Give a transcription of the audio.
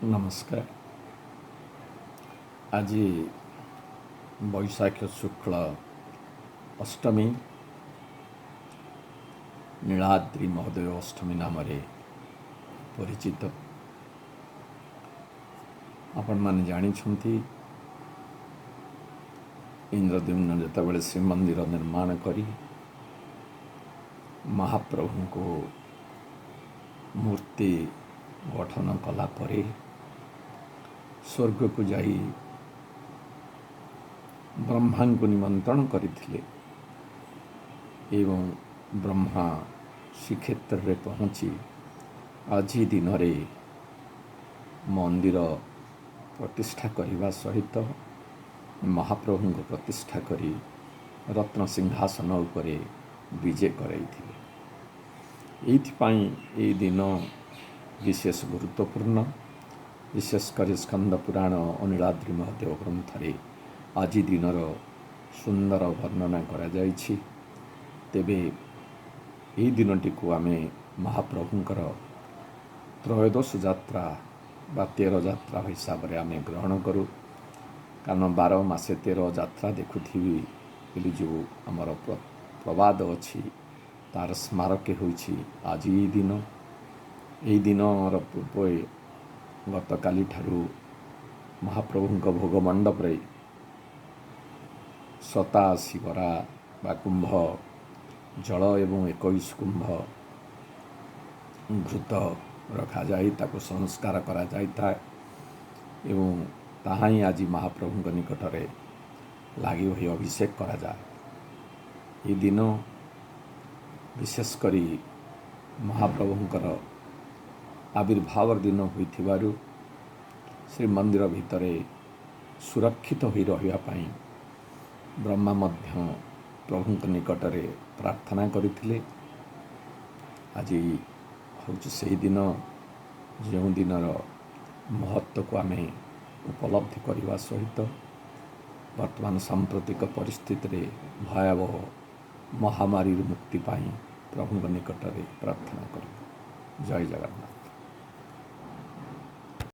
नमस्कार। आज वैशाख शुक्ल अष्टमी नीलाद्रि महोदय अष्टमी नाम परिचित। आपण मैंने जानी इंद्रद्युम्न जितेबाला श्रीमंदिर निर्माण करी महाप्रभु को मूर्ति गठन कला परे स्वर्ग को जाई ब्रह्मा को निमंत्रण करथिले एवं ब्रह्मा श्रीक्षेत्र रे पहुँची आज दिन रे मंदिर प्रतिष्ठा करने सहित महाप्रभु को प्रतिष्ठा करी रत्न सिंहासन उपरे विजय कराइथिले। एइथिपाई ए दिन विशेष गुरुत्वपूर्ण। विशेषकर स्कंद पुराण नीलाद्रि महादेव ग्रंथरे आज दिनर सुंदर वर्णना करा जाइछि। तेबे एई दिनटी को आमे महाप्रभुंकर त्रयोदश यात्रा बा 13 यात्रा हिसाब रे आमे ग्रहण करूँ। कारण 12 मासे 13 यात्रा देखुथिबी बोली जो आमर प्रवाद अच्छी तार स्मारक होइछि आज ई दिन। एई दिनर पूर्व गतकाली ठारू महाप्रभुंक भोग मंडप रे 87 गरा बा कुंभ जल एवं 21 कुंभ घृत रखा जाई ताको संस्कार करा जाइता एवं ताहा ही आज महाप्रभुंक निकट रे लागी होई अभिषेक करा जाए। ये दिन विशेष करी महाप्रभुंकर आविर्भाव दिन होइथिबारु श्रीमंदिर भितरे सुरक्षित होई रहिबा पई ब्रह्मा मध्य प्रभुंक निकट रे प्रार्थना करथिले। आज होछि सेही दिन जो दिनर महत्व को आमे उपलब्धि करने सहित वर्तमान सांप्रतिक परिस्थिति रे भयावह महामारी मुक्ति पाई प्रभु निकट रे प्रार्थना करूँ। जय जगन्नाथ।